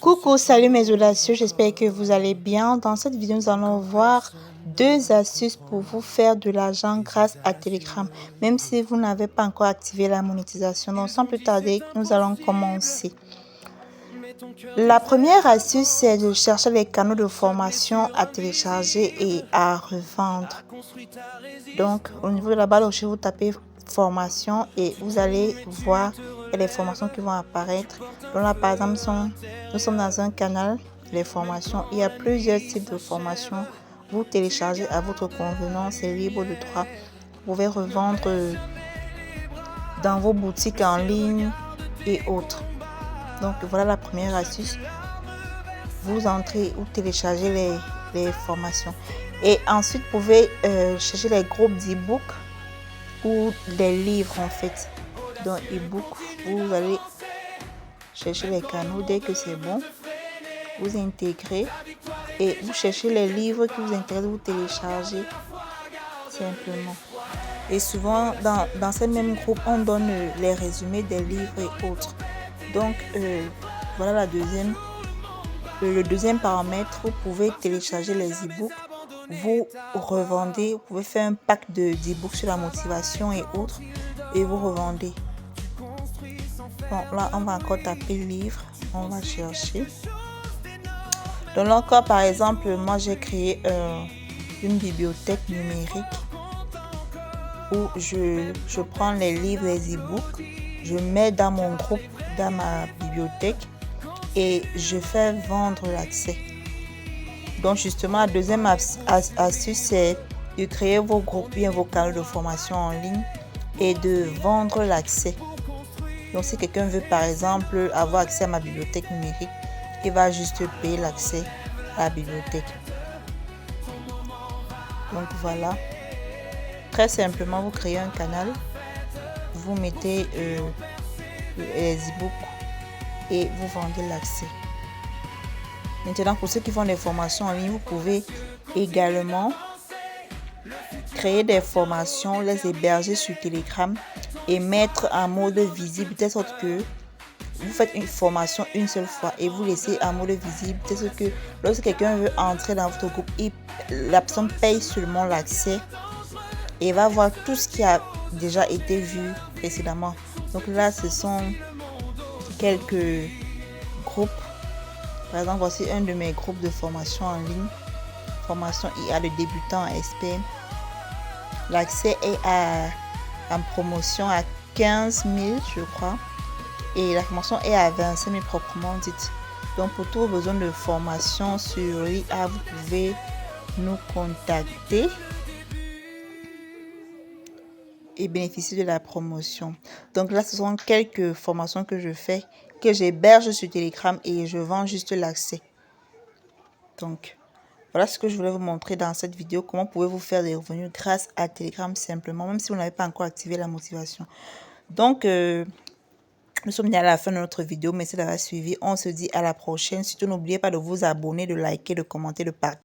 Coucou, salut mes audacieux, j'espère que vous allez bien. Dans cette vidéo, nous allons voir deux astuces pour vous faire de l'argent grâce à Telegram, même si vous n'avez pas encore activé la monétisation. Donc sans plus tarder, nous allons commencer. La première astuce, c'est de chercher les canaux de formation à télécharger et à revendre. Donc au niveau de la barre de recherche, vous tapez formation et vous allez voir les formations qui vont apparaître. Donc là par exemple, nous sommes dans un canal, les formations. Il y a plusieurs types de formations. Vous téléchargez à votre convenance, c'est libre de droit. Vous pouvez revendre dans vos boutiques en ligne et autres. Donc voilà la première astuce. Vous entrez ou téléchargez les formations. Et ensuite, vous pouvez chercher les groupes d'e-book ou des livres en fait. Dans e-book, vous allez chercher les canaux. Dès que c'est bon, vous intégrez et vous cherchez les livres qui vous intéressent, vous téléchargez simplement. Et souvent, dans ces mêmes groupes, on donne les résumés des livres et autres. Donc, voilà le deuxième paramètre. Vous pouvez télécharger les e-books, vous revendez, vous pouvez faire un pack d'e-books sur la motivation et autres, et vous revendez. Bon, là, on va encore taper livre, on va chercher. Donc là encore, par exemple, moi j'ai créé une bibliothèque numérique où je prends les livres, les e-books, je mets dans mon groupe, dans ma bibliothèque et je fais vendre l'accès. Donc justement, la deuxième astuce, c'est de créer vos groupes, bien vos canaux de formation en ligne et de vendre l'accès. Donc si quelqu'un veut par exemple avoir accès à ma bibliothèque numérique, il va juste payer l'accès à la bibliothèque. Donc voilà. Très simplement, vous créez un canal, vous mettez les e-books et vous vendez l'accès. Maintenant, pour ceux qui font des formations en ligne, vous pouvez également créer des formations, les héberger sur Telegram et mettre en mode visible, de sorte que vous faites une formation une seule fois et vous laissez en mode visible, de sorte que lorsque quelqu'un veut entrer dans votre groupe, la personne paye seulement l'accès et va voir tout ce qui a déjà été vu précédemment. Donc là, ce sont quelques groupes. Par exemple, voici un de mes groupes de formation en ligne. Formation IA de débutant à expert. L'accès est en promotion à 15 000, je crois. Et la formation est à 25 000 proprement dite. Donc pour tous vos besoins de formation sur l'IA, vous pouvez nous contacter et bénéficier de la promotion. Donc là, ce sont quelques formations que je fais, que j'héberge sur Telegram et je vends juste l'accès. Donc voilà ce que je voulais vous montrer dans cette vidéo. Comment pouvez-vous faire des revenus grâce à Telegram simplement, même si vous n'avez pas encore activé la motivation. Donc nous sommes à la fin de notre vidéo. Merci d'avoir suivi. On se dit à la prochaine. Surtout n'oubliez pas de vous abonner, de liker, de commenter, de partager.